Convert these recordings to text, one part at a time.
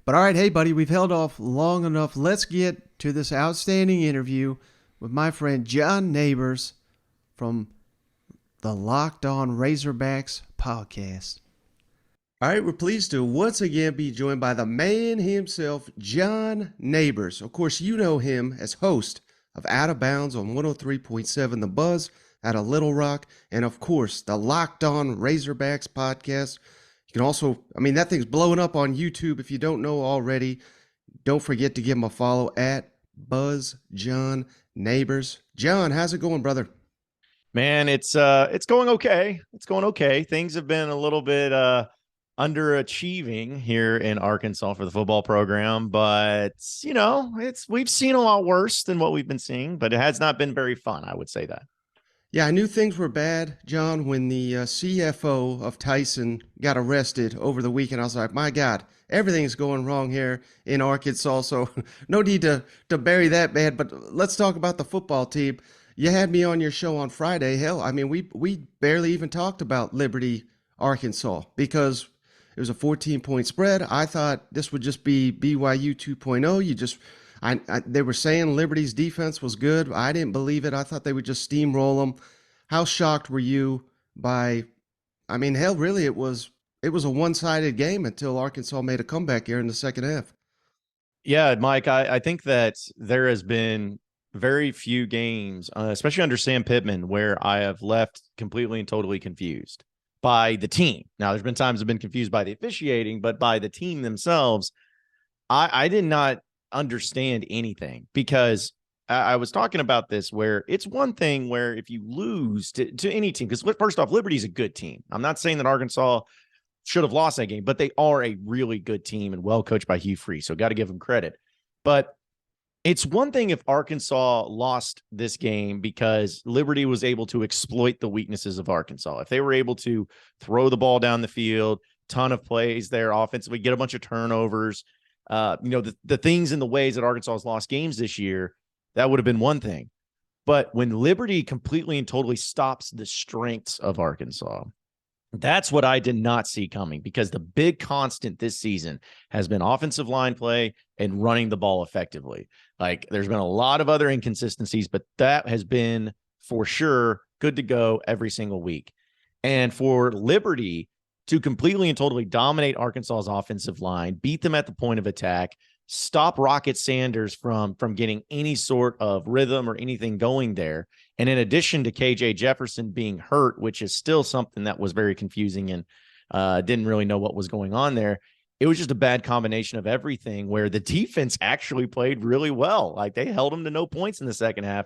But all right, hey, buddy, we've held off long enough. Let's get to this outstanding interview with my friend John Nabors from the Locked On Razorbacks podcast. All right, we're pleased to once again be joined by the man himself, John Nabors. Of course, you know him as host of Out of Bounds on 103.7 The Buzz out of Little Rock, and of course, the Locked On Razorbacks podcast. You can also, that thing's blowing up on YouTube. If you don't know already, don't forget to give him a follow at Buzz John Nabors. John, how's it going, brother? Man, it's going okay. It's going okay. Things have been a little bit underachieving here in Arkansas for the football program, but we've seen a lot worse than what we've been seeing, but it has not been very fun, I would say that. Yeah, I knew things were bad, John, when the CFO of Tyson got arrested over the weekend. I was like, my God, everything's going wrong here in Arkansas, so no need to bury that bad, but let's talk about the football team. You had me on your show on Friday. Hell, we barely even talked about Liberty, Arkansas, because it was a 14-point spread. I thought this would just be BYU 2.0. They were saying Liberty's defense was good. I didn't believe it. I thought they would just steamroll them. How shocked were you by? Hell, really, it was a one-sided game until Arkansas made a comeback here in the second half. Yeah, Mike, I think that there has been very few games, especially under Sam Pittman, where I have left completely and totally confused by the team. Now, there's been times I've been confused by the officiating, but by the team themselves, I did not understand anything, because I was talking about this, where it's one thing where if you lose to any team, because first off, Liberty's a good team. I'm not saying that Arkansas should have lost that game, but they are a really good team and well coached by Hugh Freeze, so got to give them credit. But it's one thing if Arkansas lost this game because Liberty was able to exploit the weaknesses of Arkansas. If they were able to throw the ball down the field, ton of plays there offensively, get a bunch of turnovers, the things and the ways that Arkansas has lost games this year, that would have been one thing. But when Liberty completely and totally stops the strengths of Arkansas, that's what I did not see coming, because the big constant this season has been offensive line play and running the ball effectively. Like, there's been a lot of other inconsistencies, but that has been for sure good to go every single week. And for Liberty to completely and totally dominate Arkansas's offensive line, beat them at the point of attack, stop Rocket Sanders from getting any sort of rhythm or anything going there. And in addition to KJ Jefferson being hurt, which is still something that was very confusing and didn't really know what was going on there, it was just a bad combination of everything, where the defense actually played really well. Like, they held them to no points in the second half,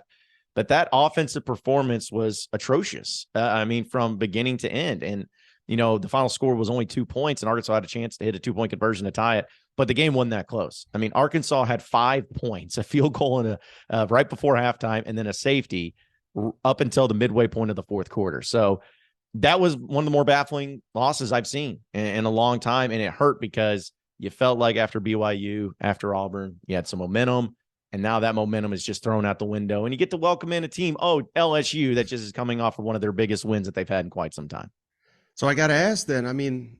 but that offensive performance was atrocious. From beginning to end. And, the final score was only 2 points, and Arkansas had a chance to hit a 2-point conversion to tie it, but the game wasn't that close. Arkansas had 5 points, a field goal and right before halftime, and then a safety up until the midway point of the fourth quarter. So that was one of the more baffling losses I've seen in a long time. And it hurt because you felt like after BYU, after Auburn, you had some momentum, and now that momentum is just thrown out the window, and you get to welcome in a team, LSU, that just is coming off of one of their biggest wins that they've had in quite some time. So I got to ask then,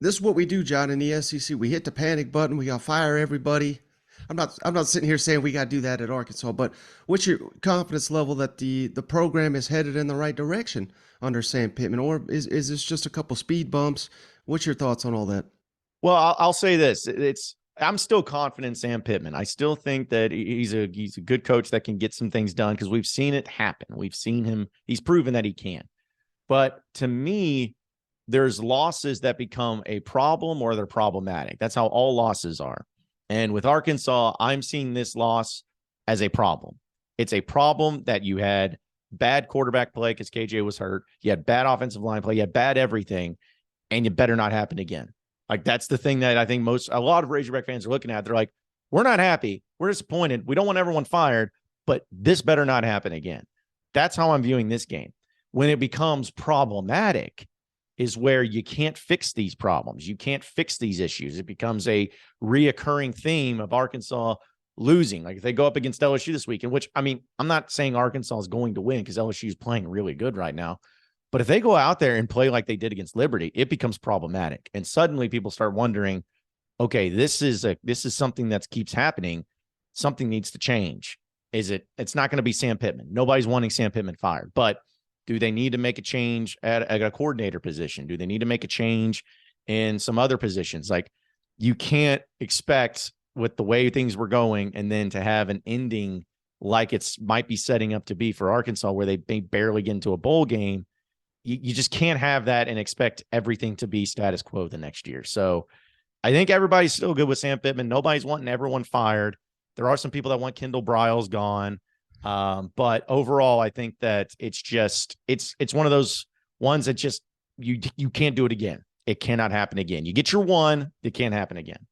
this is what we do, John, in the SEC. We hit the panic button. We got to fire everybody. I'm not sitting here saying we got to do that at Arkansas, but what's your confidence level that the program is headed in the right direction under Sam Pittman, or is this just a couple speed bumps? What's your thoughts on all that? Well, I'll say this. I'm still confident in Sam Pittman. I still think that he's a good coach that can get some things done, because we've seen it happen. We've seen him. He's proven that he can. But to me, there's losses that become a problem or they're problematic. That's how all losses are. And with Arkansas, I'm seeing this loss as a problem. It's a problem that you had bad quarterback play because KJ was hurt. You had bad offensive line play. You had bad everything, and it better not happen again. Like, that's the thing that I think a lot of Razorback fans are looking at. They're like, we're not happy. We're disappointed. We don't want everyone fired, but this better not happen again. That's how I'm viewing this game. When it becomes problematic is where you can't fix these problems. You can't fix these issues. It becomes a reoccurring theme of Arkansas losing. Like, if they go up against LSU this weekend, which, I'm not saying Arkansas is going to win, because LSU is playing really good right now. But if they go out there and play like they did against Liberty, it becomes problematic. And suddenly people start wondering, okay, this is something that keeps happening. Something needs to change. It's not going to be Sam Pittman. Nobody's wanting Sam Pittman fired, but do they need to make a change at a coordinator position? Do they need to make a change in some other positions? Like, you can't expect with the way things were going and then to have an ending like it's might be setting up to be for Arkansas, where they may barely get into a bowl game. You just can't have that and expect everything to be status quo the next year. So I think everybody's still good with Sam Pittman. Nobody's wanting everyone fired. There are some people that want Kendall Briles gone. But overall, I think that it's one of those ones that just you can't do it again. It cannot happen again. You get your one, it can't happen again.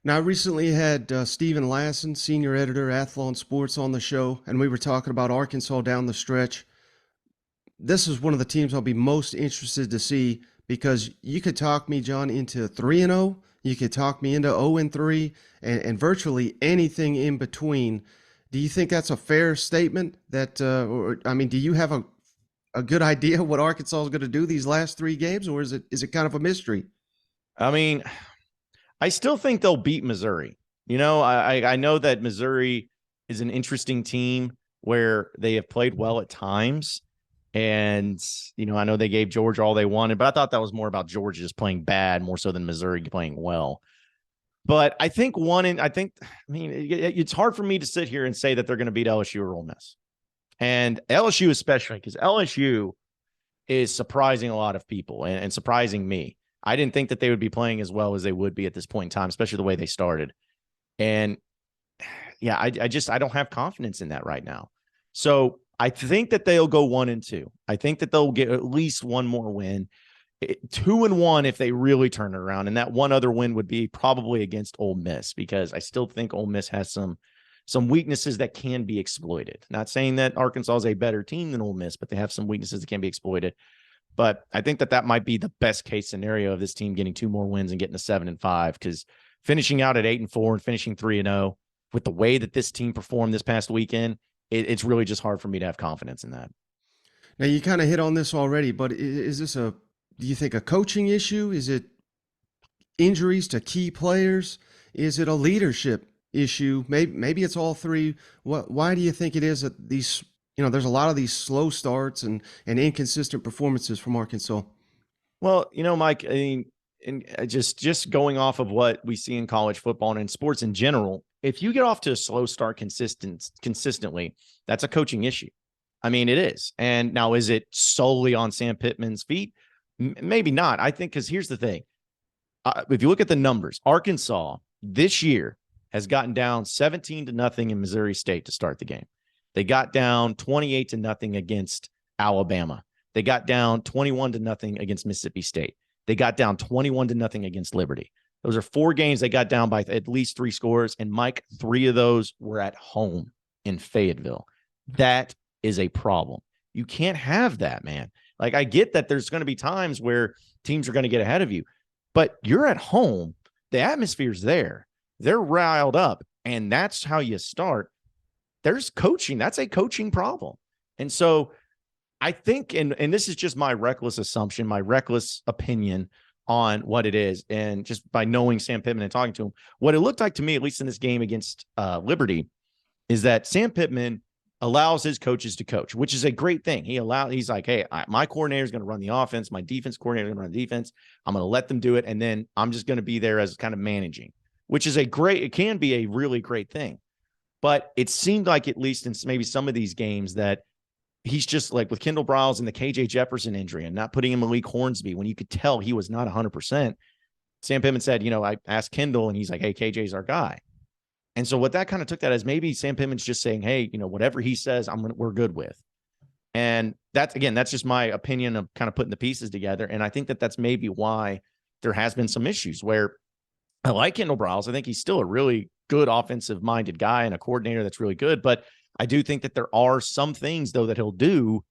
Now, I recently had Stephen Lasson, senior editor, Athlon Sports, on the show, and we were talking about Arkansas down the stretch. This is one of the teams I'll be most interested to see, because you could talk me, John, into 3-0. You could talk me into 0-3, and virtually anything in between. Do you think that's a fair statement? Or I mean, do you have a good idea what Arkansas is going to do these last three games, or is it kind of a mystery? I mean, I still think they'll beat Missouri. I know that Missouri is an interesting team where they have played well at times. And, I know they gave Georgia all they wanted, but I thought that was more about Georgia just playing bad more so than Missouri playing well. But I think it's hard for me to sit here and say that they're going to beat LSU or Ole Miss. And LSU especially, because LSU is surprising a lot of people and surprising me. I didn't think that they would be playing as well as they would be at this point in time, especially the way they started. And yeah, I don't have confidence in that right now. So I think that they'll go 1-2. I think that they'll get at least one more win. 2-1 if they really turn it around. And that one other win would be probably against Ole Miss, because I still think Ole Miss has some weaknesses that can be exploited. Not saying that Arkansas is a better team than Ole Miss, but they have some weaknesses that can be exploited. But I think that might be the best case scenario of this team getting two more wins and getting to 7-5, because finishing out at 8-4 and finishing 3-0 with the way that this team performed this past weekend, it's really just hard for me to have confidence in that. Now, you kind of hit on this already, but is this do you think a coaching issue? Is it injuries to key players? Is it a leadership issue? Maybe it's all three. Why do you think it is that there's a lot of these slow starts and inconsistent performances from Arkansas? Well, Mike, I mean, and just going off of what we see in college football and in sports in general, if you get off to a slow start consistently, that's a coaching issue. I mean, it is. And now, is it solely on Sam Pittman's feet? Maybe not. I think, because here's the thing. If you look at the numbers, Arkansas this year has gotten down 17-0 in Missouri State to start the game. They got down 28-0 against Alabama. They got down 21-0 against Mississippi State. They got down 21-0 against Liberty. Those are 4 games they got down by at least 3 scores. And Mike, 3 of those were at home in Fayetteville. That is a problem. You can't have that, man. Like, I get that there's going to be times where teams are going to get ahead of you, but you're at home. The atmosphere's there. They're riled up, and that's how you start. There's coaching. That's a coaching problem. And so I think, and this is just my reckless assumption, my reckless opinion on what it is, and just by knowing Sam Pittman and talking to him, what it looked like to me, at least in this game against Liberty, is that Sam Pittman allows his coaches to coach, which is a great thing. He's like, hey, my coordinator is going to run the offense. My defense coordinator is going to run the defense. I'm going to let them do it. And then I'm just going to be there as kind of managing, which is it can be a really great thing. But it seemed like, at least in maybe some of these games, that he's just like with Kendall Briles and the KJ Jefferson injury and not putting in Malik Hornsby when you could tell he was not 100%. Sam Pittman said, I asked Kendall, and he's like, hey, KJ's our guy. And so what that kind of took that as maybe Sam Pittman's just saying, hey, whatever he says, we're good with. And that's just my opinion of kind of putting the pieces together. And I think that that's maybe why there has been some issues where I like Kendall Briles. I think he's still a really good offensive minded guy and a coordinator that's really good. But I do think that there are some things, though, that he'll do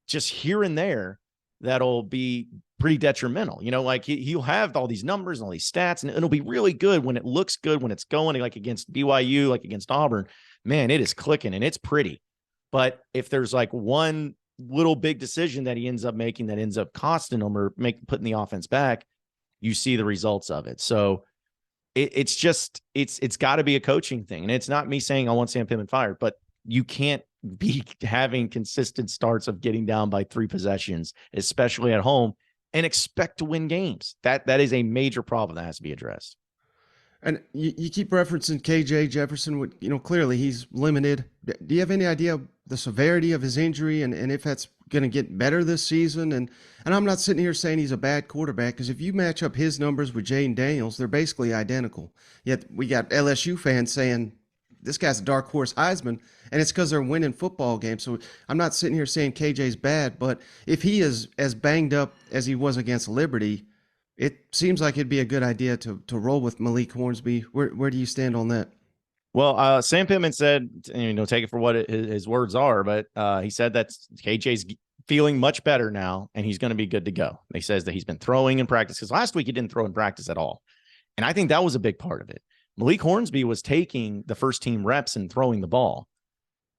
just here and there that'll be pretty detrimental. Like he'll have all these numbers and all these stats, and it'll be really good when it looks good, when it's going, like against BYU, like against Auburn. Man, it is clicking and it's pretty. But if there's like one little big decision that he ends up making that ends up costing him or putting the offense back, you see the results of it. So it's got to be a coaching thing. And it's not me saying I want Sam Pittman fired, but you can't be having consistent starts of getting down by 3 possessions, especially at home, and expect to win games. That is a major problem that has to be addressed. And you keep referencing KJ Jefferson. Clearly he's limited. Do you have any idea the severity of his injury and if that's going to get better this season? And I'm not sitting here saying he's a bad quarterback, because if you match up his numbers with Jaden Daniels, they're basically identical. Yet we got LSU fans saying this guy's a dark horse Heisman, and it's because they're winning football games. So I'm not sitting here saying KJ's bad, but if he is as banged up as he was against Liberty, it seems like it'd be a good idea to roll with Malik Hornsby. Where do you stand on that? Well, Sam Pittman said, take it for what his words are, but he said that KJ's feeling much better now, and he's going to be good to go. He says that he's been throwing in practice, because last week he didn't throw in practice at all. And I think that was a big part of it. Malik Hornsby was taking the first team reps and throwing the ball,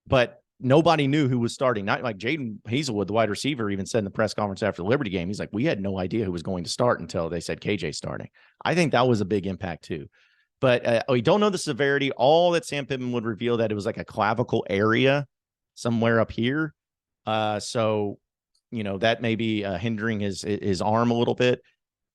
but nobody knew who was starting. Not like Jaden Hazelwood, the wide receiver, even said in the press conference after the Liberty game, he's like, we had no idea who was going to start until they said KJ starting. I think that was a big impact too. But we don't know the severity. All that Sam Pittman would reveal that it was like a clavicle area somewhere up here. So, that may be hindering his arm a little bit.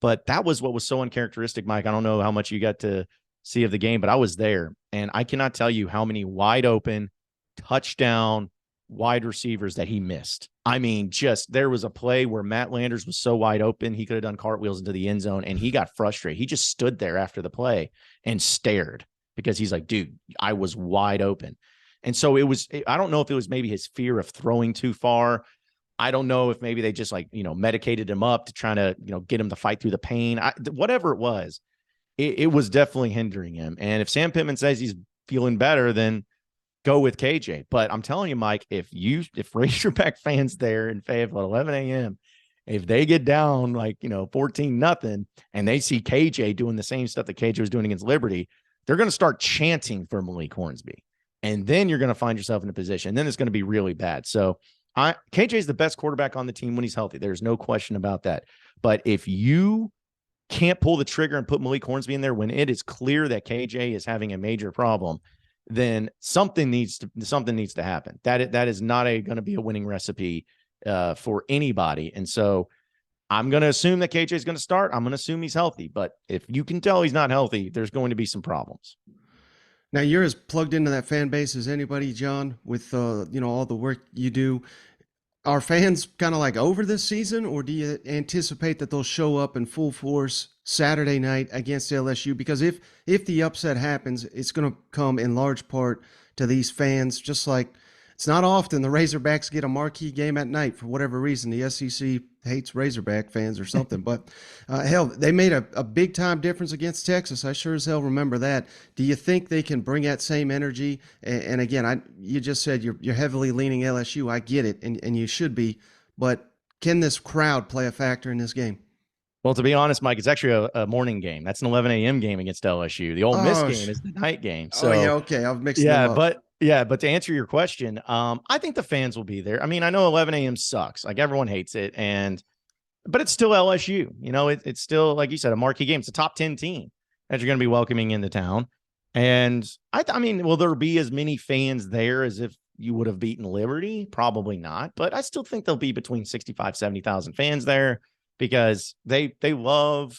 But that was what was so uncharacteristic, Mike. I don't know how much you got to see of the game, but I was there. And I cannot tell you how many wide open touchdown wide receivers that he missed. I mean, there was a play where Matt Landers was so wide open, he could have done cartwheels into the end zone, and he got frustrated. He just stood there after the play and stared, because he's like, dude, I was wide open. And so I don't know if it was maybe his fear of throwing too far. I don't know if maybe they just medicated him up to try to, get him to fight through the pain. Whatever it was, it was definitely hindering him. And if Sam Pittman says he's feeling better, then go with KJ. But I'm telling you, Mike, if Razorback fans there in Fayetteville at 11 a.m., if they get down 14-0, and they see KJ doing the same stuff that KJ was doing against Liberty, they're going to start chanting for Malik Hornsby. And then you're going to find yourself in a position. Then it's going to be really bad. So KJ is the best quarterback on the team when he's healthy. There's no question about that. But if you can't pull the trigger and put Malik Hornsby in there when it is clear that KJ is having a major problem, then something needs to happen. That is not going to be a winning recipe for anybody. And so I'm going to assume that KJ is going to start. I'm going to assume he's healthy. But if you can tell he's not healthy, there's going to be some problems. Now, you're as plugged into that fan base as anybody, John, with all the work you do. Are fans kind of like over this season, or do you anticipate that they'll show up in full force Saturday night against LSU? Because if the upset happens, it's going to come in large part to these fans. Just like it's not often the Razorbacks get a marquee game at night for whatever reason. The SEC hates Razorback fans or something. But hell, they made a big time difference against Texas. I sure as hell remember that. Do you think they can bring that same energy? And again, you just said you're heavily leaning LSU. I get it, and you should be. But can this crowd play a factor in this game? Well, to be honest, Mike, it's actually a morning game. That's an 11 a.m. game against LSU. The Ole Miss game is the night game. So yeah, okay, I've mixed them up. But to answer your question, I think the fans will be there. I mean, I know 11 a.m. sucks. Like, everyone hates it, but it's still LSU. It's still, like you said, a marquee game. It's a top 10 team that you're going to be welcoming into town. And I mean, will there be as many fans there as if you would have beaten Liberty? Probably not. But I still think there'll be between 65, 70,000 fans there, because they love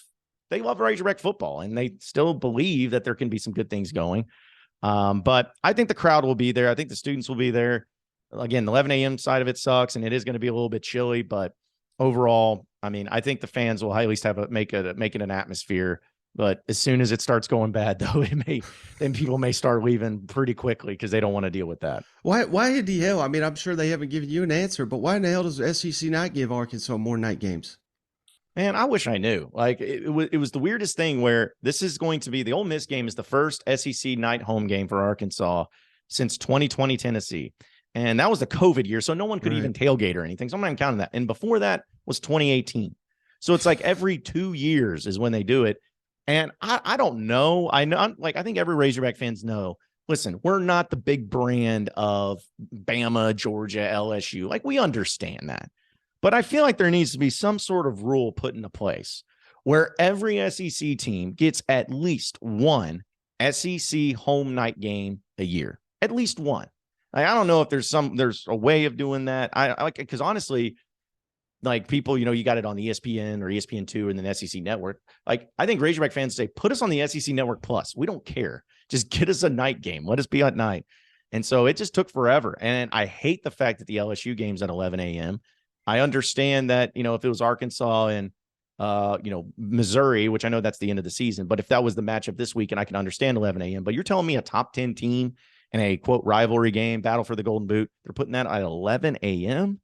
Razorback football, and they still believe that there can be some good things going. But I think the crowd will be there. I think the students will be there. Again, the 11 a.m. side of it sucks, and it is going to be a little bit chilly. But overall, I mean, I think the fans will at least make it an atmosphere. But as soon as it starts going bad, though, then people may start leaving pretty quickly, because they don't want to deal with that. Why in the hell? I mean, I'm sure they haven't given you an answer, but why in the hell does the SEC not give Arkansas more night games? Man, I wish I knew. Like, it was the weirdest thing, where this is going to be the Ole Miss game is the first SEC night home game for Arkansas since 2020 Tennessee. And that was the COVID year, so no one could even tailgate or anything. So I'm not even counting that. And before that was 2018. So it's like every 2 years is when they do it. And I don't know. I know, I think every Razorback fans know, listen, we're not the big brand of Bama, Georgia, LSU. Like, we understand that. But I feel like there needs to be some sort of rule put into place where every SEC team gets at least one SEC home night game a year, at least one. Like, I don't know if there's a way of doing that. I like, because honestly, like people, you got it on ESPN or ESPN2 and then SEC Network. Like, I think Razorback fans say, put us on the SEC Network Plus. We don't care. Just get us a night game. Let us be at night. And so it just took forever. And I hate the fact that the LSU game's at 11 a.m. I understand that, if it was Arkansas and, Missouri, which I know that's the end of the season, but if that was the matchup this week, and I can understand 11 a.m., but you're telling me a top 10 team in a quote rivalry game, battle for the Golden Boot, they're putting that at 11 a.m.?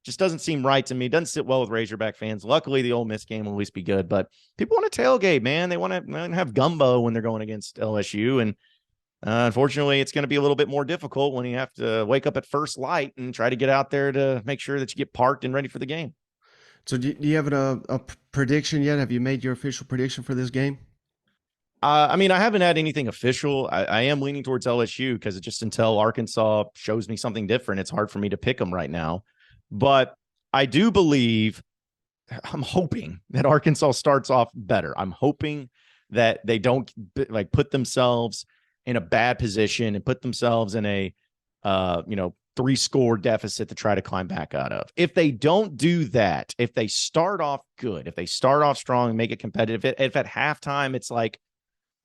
Just doesn't seem right to me. It doesn't sit well with Razorback fans. Luckily, the Ole Miss game will at least be good, but people want to tailgate, man. They want to have gumbo when they're going against LSU. And unfortunately, it's going to be a little bit more difficult when you have to wake up at first light and try to get out there to make sure that you get parked and ready for the game. So do you have a prediction yet? Have you made your official prediction for this game? I mean, I haven't had anything official. I am leaning towards LSU because it just until Arkansas shows me something different, it's hard for me to pick them right now. But I do believe, I'm hoping that Arkansas starts off better. I'm hoping that they don't like put themselves in a bad position and put themselves in a, 3-score deficit to try to climb back out of. If they don't do that, if they start off good, if they start off strong and make it competitive, if at halftime it's like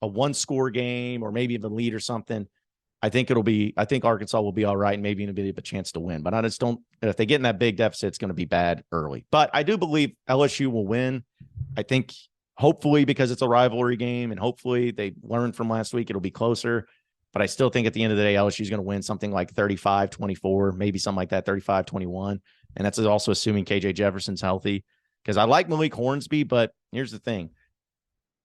a 1-score game or maybe even lead or something, I think Arkansas will be all right and maybe even a chance to win. But I just don't, if they get in that big deficit, it's going to be bad early. But I do believe LSU will win. I think hopefully because it's a rivalry game and hopefully they learned from last week, it'll be closer. But I still think at the end of the day, LSU is going to win something like 35-24, maybe something like that, 35-21. And that's also assuming KJ Jefferson's healthy, because I like Malik Hornsby, but here's the thing.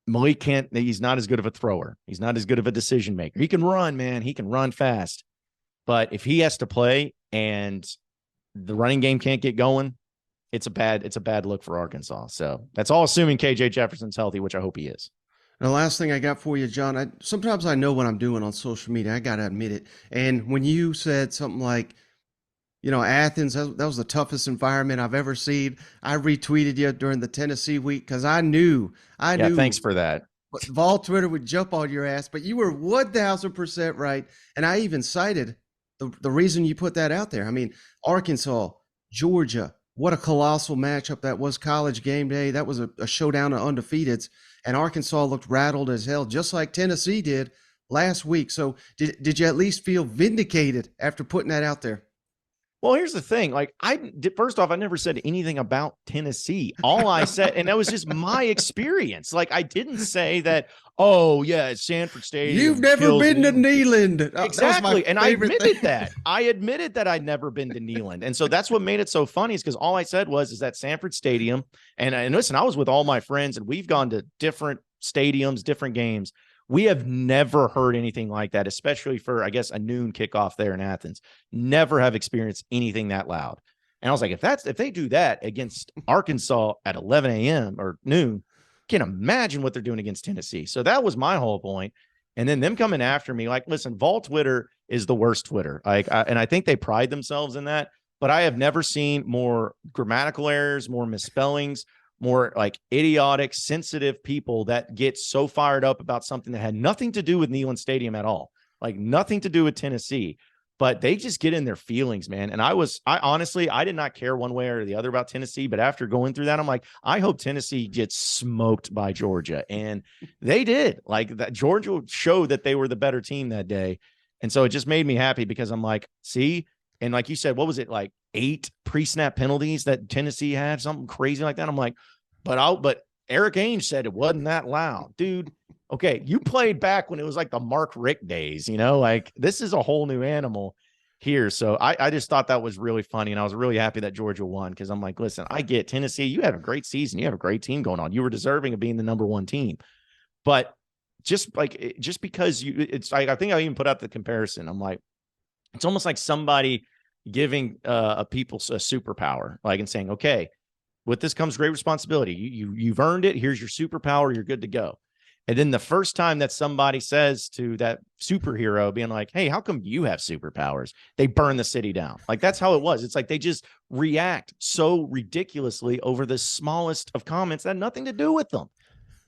Malik he's not as good of a thrower. He's not as good of a decision maker. He can run, man. He can run fast. But if he has to play and the running game can't get going, it's a bad look for Arkansas. So that's all assuming KJ Jefferson's healthy, which I hope he is. And the last thing I got for you, John, sometimes I know what I'm doing on social media. I got to admit it. And when you said something like, Athens, that was the toughest environment I've ever seen. I retweeted you during the Tennessee week because I knew. Yeah, thanks for that. Vol Twitter would jump on your ass, but you were 1,000% right. And I even cited the reason you put that out there. I mean, Arkansas, Georgia, what a colossal matchup that was. College game day. That was a showdown of undefeateds. And Arkansas looked rattled as hell, just like Tennessee did last week. So did you at least feel vindicated after putting that out there? Well, here's the thing. Like, first off, I never said anything about Tennessee. All I said, and that was just my experience. Like, I didn't say that, oh, yeah, it's Sanford Stadium. You've never been to Neyland. Exactly. And I admitted that. I admitted that I'd never been to Neyland. And so that's what made it so funny, is because all I said is that Sanford Stadium. And listen, I was with all my friends, and we've gone to different stadiums, different games. We have never heard anything like that, especially for, I guess, a noon kickoff there in Athens. Never have experienced anything that loud. And I was like, if they do that against Arkansas at 11 a.m. or noon, can't imagine what they're doing against Tennessee. So that was my whole point. And then them coming after me, like, listen, Vol Twitter is the worst Twitter. And I think they pride themselves in that. But I have never seen more grammatical errors, more misspellings, more like idiotic, sensitive people that get so fired up about something that had nothing to do with Neyland Stadium at all, like nothing to do with Tennessee, but they just get in their feelings, man. And I honestly, I did not care one way or the other about Tennessee, but after going through that, I'm like, I hope Tennessee gets smoked by Georgia. And they did. Like, that Georgia showed that they were the better team that day. And so it just made me happy, because I'm like, see, and like you said, what was it, like 8 pre-snap penalties that Tennessee had, something crazy like that? I'm like, but Eric Ainge said it wasn't that loud, dude. Okay, you played back when it was like the Mark Richt days, like this is a whole new animal here. So I just thought that was really funny, and I was really happy that Georgia won, because I'm like, listen, I get Tennessee, you have a great season, you have a great team going on, you were deserving of being the number 1 team, but just because it's like, I think I even put out the comparison. I'm like, it's almost like somebody giving a people a superpower, like, and saying, okay, with this comes great responsibility. You've earned it. Here's your superpower. You're good to go. And then the first time that somebody says to that superhero, being like, hey, how come you have superpowers? They burn the city down. Like, that's how it was. It's like they just react so ridiculously over the smallest of comments that had nothing to do with them.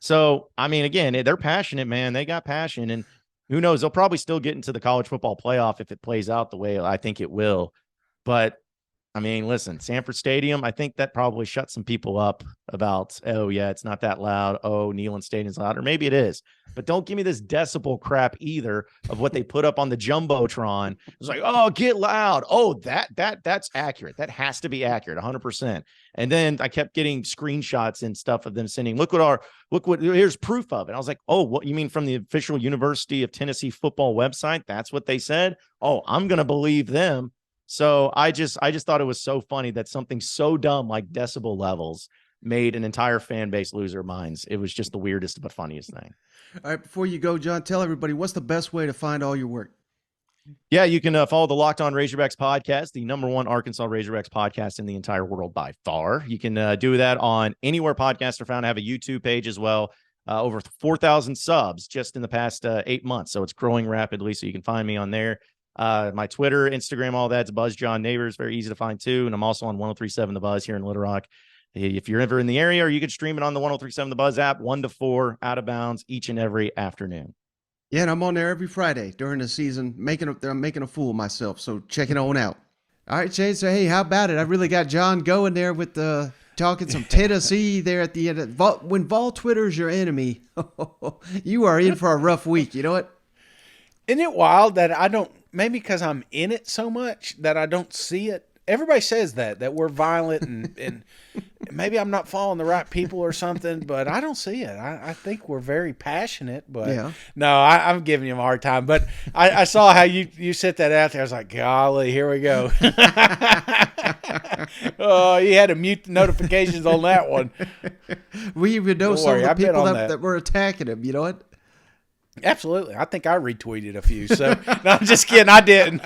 So, I mean, again, they're passionate, man. They got passion, and who knows? They'll probably still get into the college football playoff if it plays out the way I think it will. But I mean, listen, Sanford Stadium, I think that probably shut some people up about, oh, yeah, it's not that loud. Oh, Neyland Stadium's loud. Or maybe it is. But don't give me this decibel crap either of what they put up on the Jumbotron. It's like, oh, get loud. Oh, that's accurate. That has to be accurate, 100%. And then I kept getting screenshots and stuff of them sending, look what, here's proof of it. I was like, oh, what you mean from the official University of Tennessee football website? That's what they said. Oh, I'm going to believe them. So I just thought it was so funny that something so dumb like decibel levels made an entire fan base lose their minds. It was just the weirdest but funniest thing. All right, before you go, John, tell everybody what's the best way to find all your work. Yeah, you can follow the Locked On Razorbacks podcast, the #1 Arkansas Razorbacks podcast in the entire world by far. You can do that on anywhere podcasts are found. I have a YouTube page as well. Over 4,000 subs just in the past 8 months. So it's growing rapidly. So you can find me on there. My Twitter, Instagram, all that's Buzz John Nabors, very easy to find too. And I'm also on 103.7 The Buzz here in Little Rock. If you're ever in the area, or you could stream it on the 103.7 The Buzz app, 1 to 4 out of bounds each and every afternoon. Yeah, and I'm on there every Friday during the season, I'm making a fool of myself. So check it on out. All right, Shane. So hey, how about it? I really got John going there with talking some Tennessee there at the end. When Vol Twitter's your enemy, you are in for a rough week. You know what? Isn't it wild that I don't, maybe because I'm in it so much that I don't see it? Everybody says that we're violent and maybe I'm not following the right people or something, but I don't see it. I think we're very passionate, but Yeah. no, I'm giving you a hard time. But I saw how you set that out there. I was like, golly, here we go. Oh, you had to mute the notifications on that one. We even know Don't some worry, of I've the been people on that that. were attacking him. You know what? Absolutely. I think I retweeted a few. So no, I'm just kidding. I didn't.